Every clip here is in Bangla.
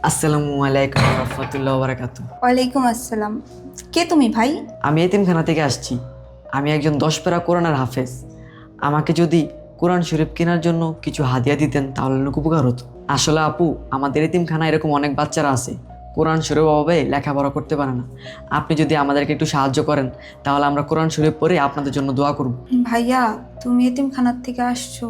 আসসালামু আলাইকুম রহমতুল্লাহ বারাকাতু। ওয়ালাইকুম আসসালাম। কে তুমি ভাই? আমি এতিমখানা থেকে আসছি। আমি একজন 10 পারা কোরআনের হাফেজ। আমাকে যদি কোরআন শরীফ কেনার জন্য কিছু হাদিয়া দিতেন তাহলে অনেক উপকার হতো। আসলে আপু, আমাদের এতিমখানা এরকম অনেক বাচ্চারা আছে কোরআন শরীফ অভাবে লেখাপড়া করতে পারে না। আপনি যদি আমাদেরকে একটু সাহায্য করেন তাহলে আমরা কোরআন শরীফ পড়ে আপনাদের জন্য দোয়া করব। ভাইয়া, তুমি এতিমখানার থেকে আসছো,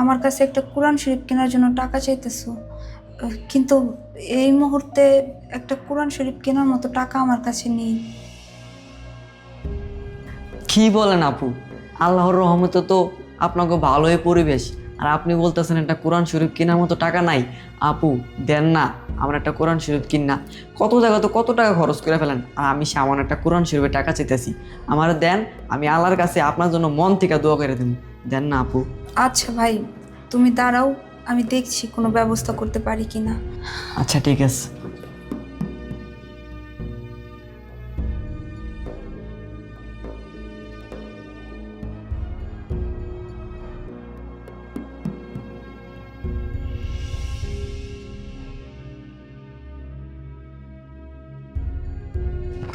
আমার কাছে একটা কোরআন শরীফ কেনার জন্য টাকা চাইতেছো, কিন্তু এই মুহূর্তে একটা কোরআন শরীফ কেনার মতো টাকা আমার কাছে নেই। কি বলেন আপু? আল্লাহর রহমতে তো আপনাকে ভালোই পরিবেশ, আর আপনি বলতেছেন একটা কোরআন শরীফ কেনার মতো টাকা নাই। আপু দেন না, আমরা একটা কোরআন শরীফ কিনা কত জায়গা তো কত টাকা খরচ করে ফেলেন, আর আমি সামান্য একটা কোরআন শরীফের টাকা চাইতেছি। আমার দেন, আমি আল্লাহর কাছে আপনার জন্য মন থেকে দোয়া করে দেব। দেন না আপু। আচ্ছা ভাই, তুমি দাঁড়াও, আমি দেখছি কোনো ব্যবস্থা করতে পারি কিনা। আচ্ছা ঠিক আছে।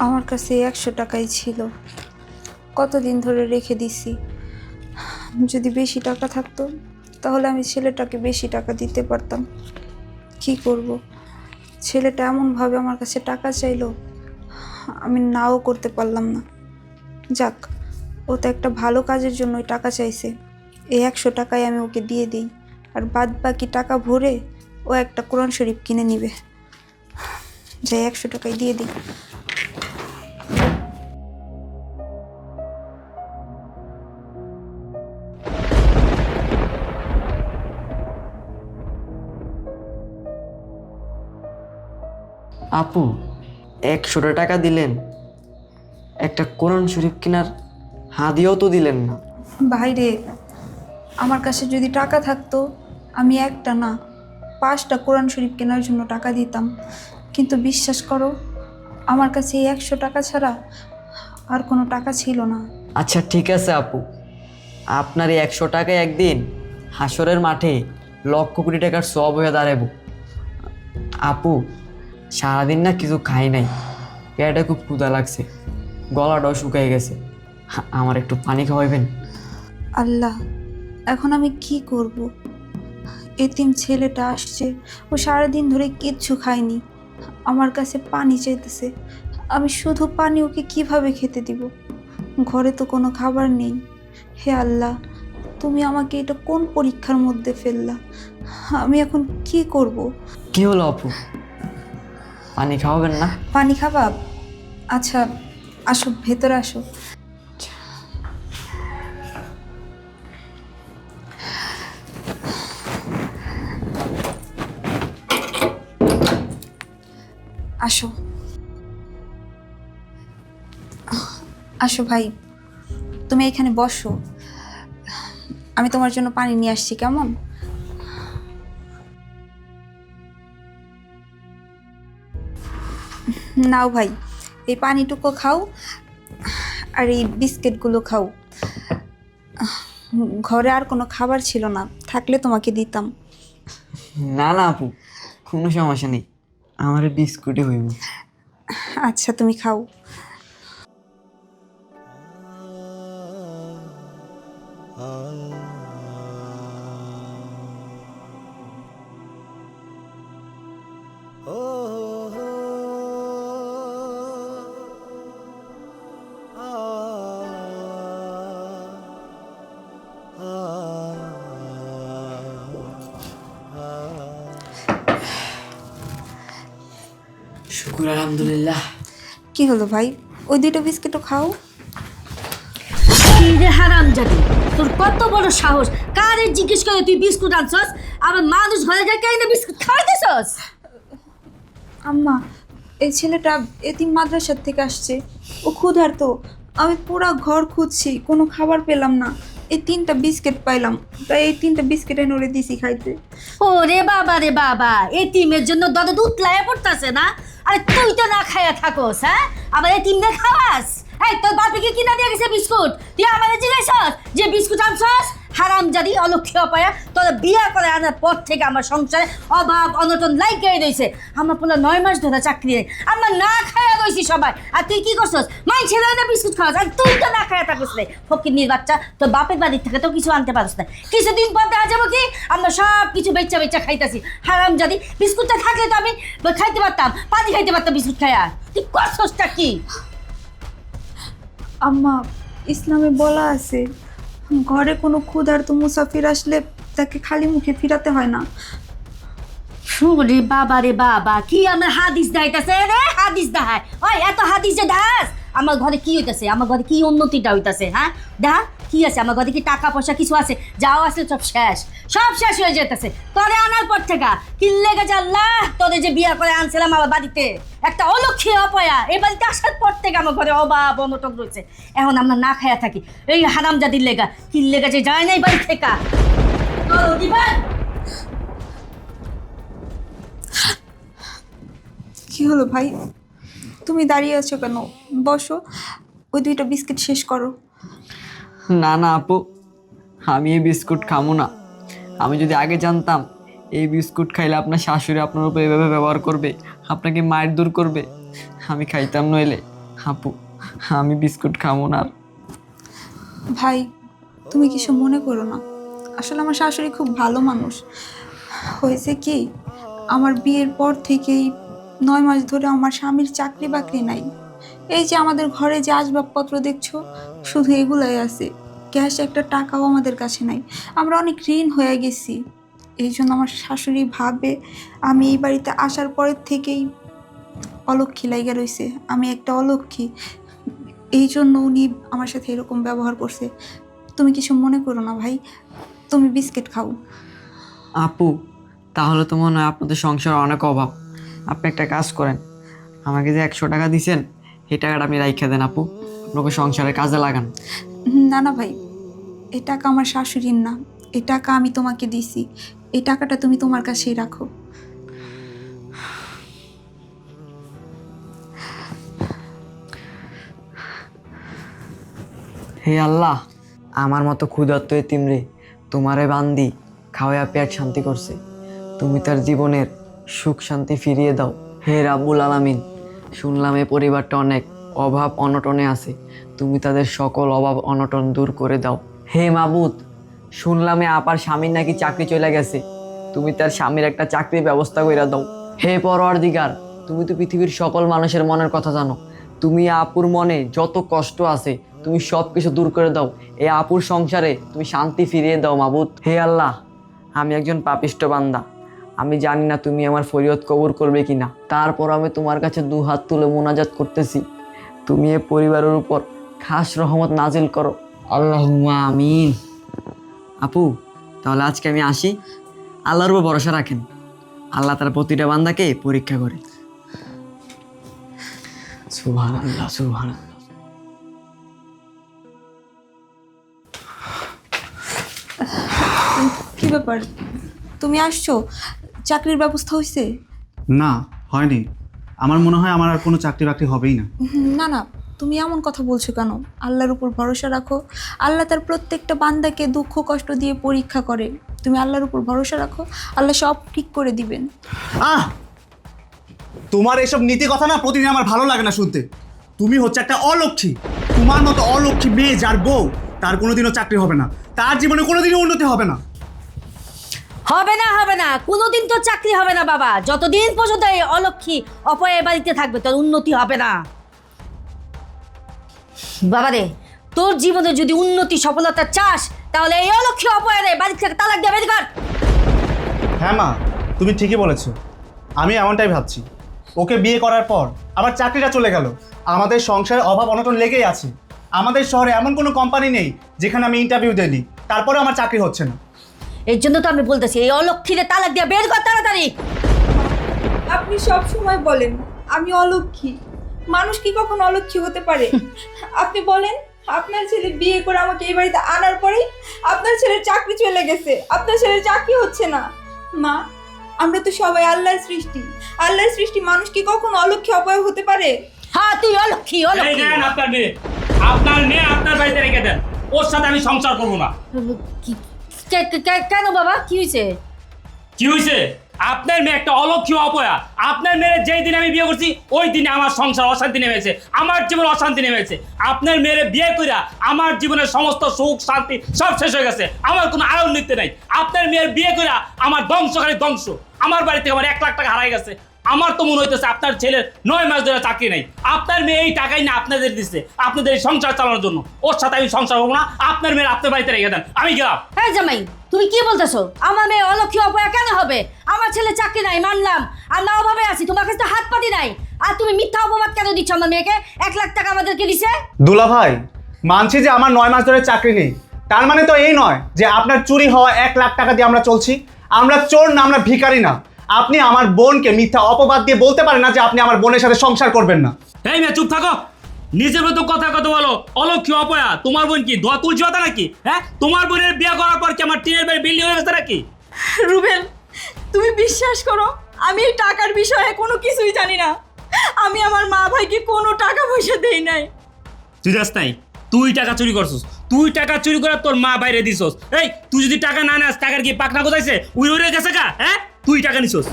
আমার কাছে 100 টাকাই ছিল, কতদিন ধরে রেখে দিছি। যদি বেশি টাকা থাকতো তাহলে আমি ছেলেটাকে বেশি টাকা দিতে পারতাম। কি করব, ছেলেটা এমনভাবে আমার কাছে টাকা চাইলো, আমি নাও করতে পারলাম না। যাক, ও তো একটা ভালো কাজের জন্যই টাকা চাইছে, এই 100 টাকায় আমি ওকে দিয়ে দিই, আর বাদ বাকি টাকা ভরে ও একটা কোরআন শরীফ কিনে নিবে। যাই 100 টাকায় দিয়ে দিই। আপু 100 টাকা দিলেন, একটা কোরআন শরীফ কেনার হাদিয়াও তো দিলেন না। ভাইরে, আমার কাছে যদি টাকা থাকতো আমি একটা না 5টা কোরআন শরীফ কেনার জন্য টাকা দিতাম, কিন্তু বিশ্বাস করো, আমার কাছে এই 100 টাকা ছাড়া আর কোনো টাকা ছিল না। আচ্ছা ঠিক আছে আপু, আপনার এই 100 টাকায় একদিন হাসরের মাঠে লক্ষ কোটি টাকার সওয়াব হয়ে দাঁড়াবো। আপু সারাদিন না কিছু খাই নাই, পেটে খুব ক্ষুধা লাগছে, গলাটাও শুকিয়ে গেছে, আমার একটু পানি খাওয়াইবেন? আল্লাহ, এখন আমি কি করব? এতিম ছেলেটা আসছে, ও সারাদিন ধরে কিচ্ছু খায়নি, আমার কাছে পানি চাইতেছে, আমি শুধু পানি ওকে কিভাবে খেতে দিব? ঘরে তো কোনো খাবার নেই। হে আল্লাহ, তুমি আমাকে এটা কোন পরীক্ষার মধ্যে ফেললা? আমি এখন কি করব? কি হলো আপু, পানি খাওয়াবেন না? পানি খাবা? আচ্ছা, আসো ভেতরে আসো। আসো আসো ভাই, তুমি এখানে বসো, আমি তোমার জন্য পানি নিয়ে আসছি, কেমন? নাও ভাই, এই পানিটুকু খাও, আর এই বিস্কিটগুলো খাও। ঘরে আর কোনো খাবার ছিল না, থাকলে তোমাকে দিতাম। না না আপু, কোনো সমস্যা নেই, আমার বিস্কুটই হইব। আচ্ছা তুমি খাও। শুকুর আলহামদুলিল্লাহ। কি হলো ভাই, ওই 2টা বিস্কিটও খাও। কি রে হারামজাদি, তোর কত বড় সাহস! কারে জিজ্ঞেস করে তুই বিস্কুট আনছস? আবার মানুষ ঘরে যায় কেন বিস্কুট খাওয়াইতেছস? আম্মা, এই ছেলেটা এতিম মাদ্রাসার থেকে আসছে, ও ক্ষুধার্ত। আমি পুরো ঘর খুঁজছি, কোনো খাবার পেলাম না, এই 3টা বিস্কিট পাইলাম, তাই এই 3টা বিস্কিট এনে ওরে দিছি খাইতে। ও রে বাবা রে বাবা, এতিমের জন্য দরদ উতলায় পড়তাছে না? আরে তুই তো না খাইয়া থাকোস, হ্যাঁ? আবার এতিমদের খাওয়াস? এই তোর বাপে কি কিনা দিয়ে গেছে বিস্কুট? তুই আমাদের জিজ্ঞাসা যে বিস্কুট আনছস? হারামজাদি অলক্ষী অপায়া তোর বিয়ে করে আনার পর থেকে আমার সংসারে অভাব অনটন লাইগাই রয়েছে। আমার পুরো 9 মাস ধরে চাকরি নেই, আমরা না খায়া রয়েছি সবাই। আর তুই কি করছস? মাই ছেলে না বিস্কুট খাওয়াস, আর তুই তো না খায়া থাকিস রে ফকিন্নির বাচ্চা। তোর বাপের বাড়ির থেকে তো কিছু আনতে পারিস না। কিছুদিন পর দেখা যাবো কি আমরা সব কিছু বেচা বেচা খাইতেছি। হারামজাদি বিস্কুটটা থাকলে তো আমি খাইতে পারতাম, পানি খাইতে পারতাম বিস্কুট খায়া। তুই করছসটা কি? আম্মা, ইসলামে বলা আছে ঘরে কোনো ক্ষুধার্ত মুসাফির আসলে তাকে খালি মুখে ফিরাতে হয় না। রে বাবা রে বাবা, কি আমার হাদিস দাইতাছে রে, হাদিস দাহায়। ওই এত হাদিস যে দাস, আমার ঘরে কি হইতাছে, আমার ঘরে কি উন্নতিটা হইতাছে? হ্যাঁ দেখা কি আছে আমার ঘরে? কি টাকা পয়সা কিছু আছে? যাও আছে সব শেষ, সব শেষ হয়ে যেতেছে। তোরে আনার পর থেকে কিনলে গেছে আল্লাহ, তোরে যে বিয়া করে আনছিলাম আমার বাড়িতে, একটা অলক্ষী অপয়া, এই বাড়িতে আসার পর থেকে আমার ঘরে অভাব অনটন রয়েছে। এখন আমরা না খাইয়া থাকি এই হারামজাদির লেগা। কিনলে গেছে যায় নাই বাড়ি থেকে। কি হলো ভাই, তুমি দাঁড়িয়ে আছো কেন? বসো, ওই 2টা বিস্কিট শেষ করো। না না আপু, আমি এই বিস্কুট খামো না। আমি যদি আগে জানতাম এই বিস্কুট খাইলে আপনার শাশুড়ি আপনার উপর এভাবে ব্যবহার করবে, আপনাকে মায়ের দূর করবে, আমি খাইতাম নইলে। আপু, আমি বিস্কুট খামো না আর। ভাই, তুমি কিছু মনে করো না, আসলে আমার শাশুড়ি খুব ভালো মানুষ। হয়েছে কি, আমার বিয়ের পর থেকেই 9 মাস ধরে আমার স্বামীর চাকরি বাকরি নাই। এই যে আমাদের ঘরে যে আসবাবপত্র দেখছো, শুধু এগুলাই আছে, ক্যাশ একটা টাকাও আমাদের কাছে নাই। আমরা অনেক ঋণ হয়ে গেছি। এই জন্য আমার শাশুড়ি ভাবে আমি এই বাড়িতে আসার পরের থেকেই অলক্ষী লাইগা রয়েছে, আমি একটা অলক্ষী। এই জন্য উনি আমার সাথে এরকম ব্যবহার করছে। তুমি কিছু মনে করো না ভাই, তুমি বিস্কিট খাও। আপু, তাহলে তো মনে হয় আপনাদের সংসারে অনেক অভাব। আপনি একটা কাজ করেন, আমাকে যে 100 টাকা দিয়েছেন এই টাকাটা আপনি রাইখা দেন আপু, আপনাকে সংসারে কাজে লাগান। না না ভাই, এই টাকা আমার শাশুড়ির না, এই টাকা আমি তোমাকে দিছি। এই টাকাটা তুমি তোমার কাছেই রাখো। হে আল্লাহ, আমার মতো ক্ষুধার্ত এতিমরে তোমারে বান্দি খাওয়া পেট শান্তি করছে, তুমি তার জীবনের সুখ শান্তি ফিরিয়ে দাও। হে রাব্বুল আলামিন, শুনলাম এই পরিবারটা অনেক অভাব অনটনে আছে, তুমি তাদের সকল অভাব অনটন দূর করে দাও। হে মাবুদ, শুনলাম এ আপার স্বামীর নাকি চাকরি চলে গেছে, তুমি তার স্বামীর একটা চাকরির ব্যবস্থা করে দাও। হে পরওয়ারদিগার, তুমি তো পৃথিবীর সকল মানুষের মনের কথা জানো, তুমি আপুর মনে যত কষ্ট আছে তুমি সব কিছু দূর করে দাও। এই আপুর সংসারে তুমি শান্তি ফিরিয়ে দাও মাবুদ। হে আল্লাহ, আমি একজন পাপিষ্ট বান্দা, আমি জানি না তুমি আমার ফরিয়াদ কবুল করবে কিনা, তারপর আমি তোমার কাছে 2 হাত তুলে মোনাজাত করতেছি, তুমি এ পরিবারের উপর খাস রহমত নাজিল করো। আল্লাহুম্মা আমিন। আপু, তাহলে আজকে আমি আসি। আল্লাহর উপর ভরসা রাখেন, আল্লাহ তার প্রতিটা বান্দাকে পরীক্ষা করে। সুবহানাল্লাহ, সুবহানাল্লাহ। কি ব্যাপার, তুমি আসছো? চাকরির ব্যবস্থা হয়েছে? না, হয়নি। আমার মনে হয় আমার আর কোনো চাকরি বাকরি হবেই না। না না, তুমি এমন কথা বলছো কেন? আল্লাহর উপর ভরসা রাখো, আল্লাহ তার প্রত্যেকটা বান্দাকে দুঃখ কষ্ট দিয়ে পরীক্ষা করে। তুমি আল্লাহর উপর ভরসা রাখো, আল্লাহ সব ঠিক করে দিবেন। তোমার এসব নীতি কথা না প্রতিদিন আমার ভালো লাগে না শুনতে। তুমি হচ্ছে একটা অলক্ষী। তোমার মতো অলক্ষী মেয়ে যার বউ, তার কোনোদিনও চাকরি হবে না, তার জীবনে কোনোদিনও উন্নতি হবে না। হবে না, হবে না, কোনোদিন তো চাকরি হবে না বাবা। যতদিন পর্যন্ত এই অলক্ষী অপয়া বাড়িতে থাকবে তোর উন্নতি হবে না বাবা রে। তোর জীবনে যদি উন্নতি সফলতা চাস, তাহলে এই অলক্ষী অপয়া রে বাড়ি থেকে তালাক দিয়ে বের কর। হ্যাঁ মা, তুমি ঠিকই বলেছো। আমি এমনটাই ভাবছি। ওকে বিয়ে করার পর আবার চাকরিটা চলে গেল, আমাদের সংসারে অভাব অনটন লেগেই আছে। আমাদের শহরে এমন কোনো কোম্পানি নেই যেখানে আমি ইন্টারভিউ দিই, তারপরে আমার চাকরি হচ্ছে না। এর জন্য তো আমি বলতেছি এই অলক্ষীরে তালাক দিয়ে বের কর তাড়াতাড়ি। আপনি সব সময় বলেন আমি অলক্ষী, মানুষ কি কখনো অলক্ষী হতে পারে? আপনি বলেন, আপনার ছেলে বিয়ে করে আমাকে এই বাড়িতে আনার পরেই আপনার ছেলের চাকরি চলে গেছে, আপনার ছেলের চাকরি হচ্ছে না। মা, আমরা তো সবাই আল্লাহর সৃষ্টি, আল্লাহর সৃষ্টি, মানুষ কি কখনো অলক্ষী অপয়া হতে পারে? হ্যাঁ, তুই অলক্ষী, অলক্ষী। আপনার মেয়ে আপনার বাড়িতে রেখে দেন। ওর সাথে আমি সংসার করবো না। কেন বাবা কি হয়েছে? কি হয়েছে? আপনার মেয়ে একটা অলক্ষী অপয়া। আপনার মেয়ের যেই দিন আমি বিয়ে করছি ওই দিনে আমার সংসার অশান্তি নেমেছে, আমার জীবন অশান্তি নেমেছে। আপনার মেয়ের বিয়ে কইরা আমার জীবনের সমস্ত সুখ শান্তি সব শেষ হয়ে গেছে, আমার কোনো আয়ন নিতে নাই। আপনার মেয়ের বিয়ে কইরা আমার ধ্বংসকারী ধ্বংস, আমার বাড়ি থেকে আমার 1 লাখ টাকা হারাই গেছে। আমার তো মনে হইতেছে আপনার ছেলের 9 মাস ধরে চাকরি নাই। আপনার মেয়ে এই টাকাই না আপনাদের দিচ্ছে আপনাদের এই সংসার চালানোর জন্য। ওর সাথে আমি সংসার করবো না, আপনার মেয়ের আপনার বাড়িতে রেখে দেন, আমি গেলাম। হ্যাঁ জামাই, তুমি কি বলতেছো? আমার মেয়ে অলক্ষী অপয়া কেন হবে? আমার ছেলে চাকরি নাই মানলাম, আমরা অভাবে আছি, তোমার কাছে তো হাত পাতি নাই। আর তুমি মিথ্যা অপবাদ কেন দিচ্ছ আমার মেয়েকে? 1 লাখ টাকা আমাদেরকে দিছে। দুলা ভাই, মানছি যে আমার 9 মাস ধরে চাকরি নেই, তার মানে তো এই নয় যে আপনার চুরি হওয়া 1 লাখ টাকা দিয়ে আমরা চলছি। আমরা চোর না, আমরা ভিখারি না। আপনি আমার বোনকে মিথ্যা অপবাদ দিয়ে বলতে পারেন না যে আপনি আমার বোনের সাথে সংসার করবেন না। এই মেয়ে চুপ থাকো, নিজের মতো কথা বলো। অলক্ষী অপয়া, তোমার বোন কি দোয়া তুলছি হতা নাকি? হ্যাঁ, তোমার বোনের বিয়ে করার পর কি আমার টিনের বাড়ি বিল্ডিং হয়ে গেছে নাকি? রুবেল, তুমি বিশ্বাস করো আমি এই টাকার বিষয়ে কোনো কিছুই জানি না। আমি আমার মা ভাইকে কোনো টাকা পয়সা দেই নাই। তুই যাস নাই, তুই টাকা চুরি করছিস। তুই টাকা চুরি করে তোর মা বাইরে দিছস। এই তুই যদি টাকা না নাস, টাকার কি পাকনা কোথাইছে? উড়ে গেছে কা? হ্যাঁ, তুই টাকা নিছস।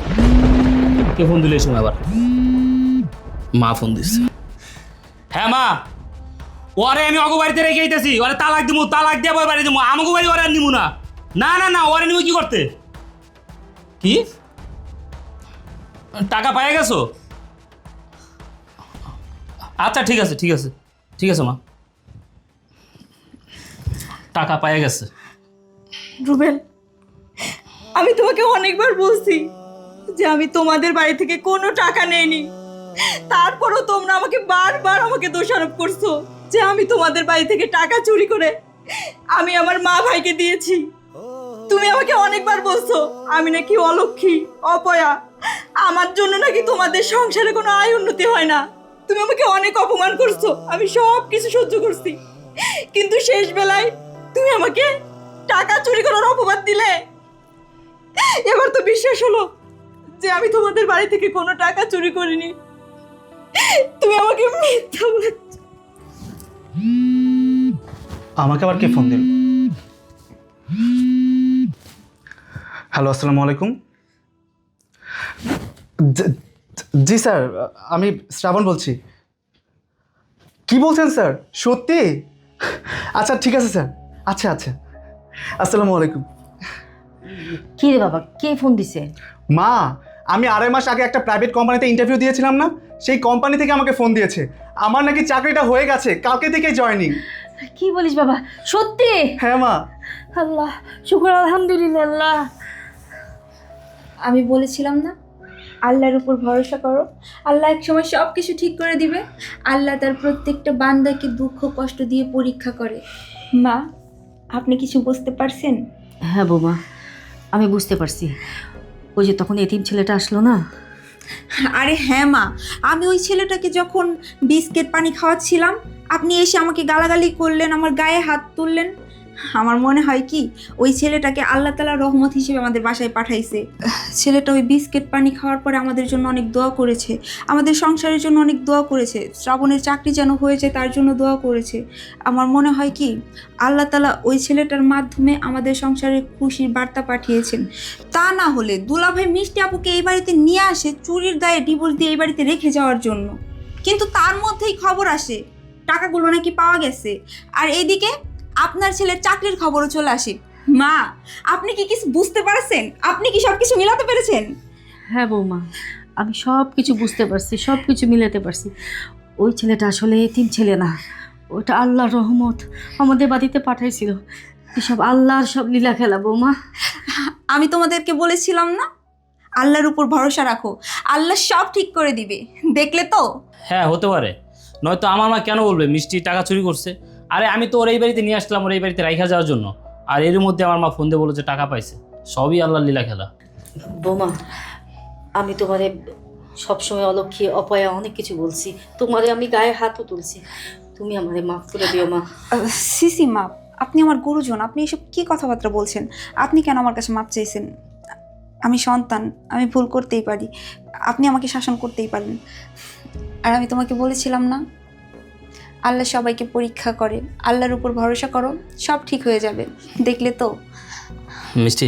কে ফোন দিলে এই সময় আবার? মা ফোন দিছে। হ্যাঁ মা, ওরে আমি অগো বাড়িতে রেখে আইতেছি। ওরে তালাক দিমু, তালাক দিয়ে বাড়ি দিমু। আমাকে বাড়ি ওরে আর নিমু না। না না না, ওরে নিমু কি করতে? কি টাকা পাইয়া গেছো? আচ্ছা ঠিক আছে ঠিক আছে ঠিক আছে মা, টাকা পাইয়া গেছে। রুবেল, আমি তোমাকে অনেকবার বলছি যে আমি তোমাদের বাড়ি থেকে কোনো টাকা নেইনি, তারপরও তোমরা আমাকে বারবার আমাকে দোষারোপ করছো যে আমি তোমাদের বাড়ি থেকে টাকা চুরি করে আমি আমার মা ভাইকে দিয়েছি। তুমি আমাকে অনেকবার বলছো আমি নাকি অলক্ষী অপয়া, আমার জন্য নাকি তোমাদের সংসারে কোনো আয় উন্নতি হয় না। তুমি আমাকে অনেক অপমান করছো, আমি সব কিছু সহ্য করছি, কিন্তু শেষ বেলায় তুমি আমাকে টাকা চুরি করার অপবাদ দিলে। এবার তো বিশ্বাস হলো যে আমি তোমাদের বাড়ি থেকে কোনো টাকা চুরি করিনি। তুমি আমাকে মিথ্যা বলেছ। আমাকে আবার কে ফোন দিল? হ্যালো, আসসালামু আলাইকুম। জি স্যার, আমি শ্রাবণ বলছি। কি বলছেন স্যার? সত্যি? আচ্ছা ঠিক আছে স্যার। আচ্ছা আচ্ছা, আসসালামু আলাইকুম। কি রে বাবা, কে ফোন দিছে? মা, আমি 2.5 মাস আগে একটা প্রাইভেট কোম্পানিতে ইন্টারভিউ দিয়েছিলাম না, সেই কোম্পানি থেকে আমাকে ফোন দিয়েছে। আমার নাকি চাকরিটা হয়ে গেছে, কালকে থেকে জয়েনিং। কি বলিস বাবা, সত্যি? হ্যাঁ মা। আল্লাহ শুকর, আলহামদুলিল্লাহ। আমি বলেছিলাম না আল্লাহর উপর ভরসা করো, আল্লাহ এক সময় সব কিছু ঠিক করে দিবে। আল্লাহ তার প্রত্যেকটা বান্দাকে দুঃখ কষ্ট দিয়ে পরীক্ষা করে। মা, আপনি কিছু বুঝতে পারছেন? হ্যাঁ বৌমা, আমি বুঝতে পারছি। ওই যে তখন এতিম ছেলেটা আসলো না? আরে হ্যাঁ মা, আমি ওই ছেলেটাকে যখন বিস্কিট পানি খাওয়াচ্ছিলাম আপনি এসে আমাকে গালাগালি করলেন, আমার গায়ে হাত তুললেন। আমার মনে হয় কি ওই ছেলেটাকে আল্লাহ তাআলা রহমত হিসেবে আমাদের বাসায় পাঠাইছে। ছেলেটা ওই বিস্কিট পানি খাওয়ার পরে আমাদের জন্য অনেক দোয়া করেছে, আমাদের সংসারের জন্য অনেক দোয়া করেছে, শ্রাবণের চাকরি যেন হয়েছে তার জন্য দোয়া করেছে। আমার মনে হয় কি আল্লাহ তাআলা ওই ছেলেটার মাধ্যমে আমাদের সংসারে খুশির বার্তা পাঠিয়েছেন। তা না হলে দুলাভাই মিষ্টি আপুকে এই বাড়িতে নিয়ে আসে চুরির দায়ে ডিভোর্স দিয়ে এই বাড়িতে রেখে যাওয়ার জন্য, কিন্তু তার মধ্যেই খবর আসে টাকাগুলো নাকি পাওয়া গেছে। আর এইদিকে আপনার ছেলের চাকরির খবরও চলে আসে। মা, আপনি কি কিছু বুঝতে পারছেন? আপনি কি সব কিছু মিলাতে পেরেছেন? হ্যাঁ বৌমা, আমি সব কিছু বুঝতে পারছি, সব কিছু মিলাতে পারছি। ওই ছেলেটা আসলে এতিম ছেলে না, ওটা আল্লাহর রহমত আমাদের বাড়িতে পাঠাইছিল। এসব আল্লাহর সব লীলা খেলা বৌমা। আমি তোমাদেরকে বলেছিলাম না আল্লাহর উপর ভরসা রাখো, আল্লাহ সব ঠিক করে দিবে। দেখলে তো? হ্যাঁ হতে পারে, নয়তো আমার মা কেন বলবে মিষ্টি টাকা চুরি করছে? আরে আমি তো ওর এই বাড়িতে নিয়ে আসলাম ওর এই বাড়িতে রাইখা যাওয়ার জন্য, আর এর মধ্যে আমার মা ফোন দিয়ে বলেছে টাকা পাইছে। সবই আল্লাহর লীলা খেলা। বৌমা, আমি তোমারে সবসময় অলক্ষী অপয়া অনেক কিছু বলছি, তোমারে আমি গায়ে হাতও তুলছি, তুমি আমারে মাফ করে দিও মা। সিসি মা, আপনি আমার গুরুজন, আপনি এসব কি কথাবার্তা বলছেন? আপনি কেন আমার কাছে মাপ চাইছেন? আমি সন্তান, আমি ভুল করতেই পারি, আপনি আমাকে শাসন করতেই পারেন। আর আমি তোমাকে বলেছিলাম না আল্লাহ সবাইকে পরীক্ষা করে, আল্লাহর উপর ভরসা করো, সব ঠিক হয়ে যাবে। দেখলে তো। মিষ্টি,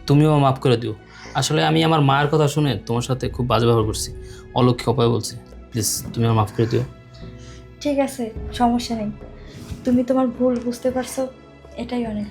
তুমিও মাফ করে দিও। আসলে আমি আমার মায়ের কথা শুনে তোমার সাথে খুব বাজে ব্যবহার করছি, অলক্ষী অপায় বলছি। প্লিজ তুমি আমার মাফ করে দিও। ঠিক আছে, সমস্যা নেই। তুমি তোমার ভুল বুঝতে পারছো, এটাই অনেক।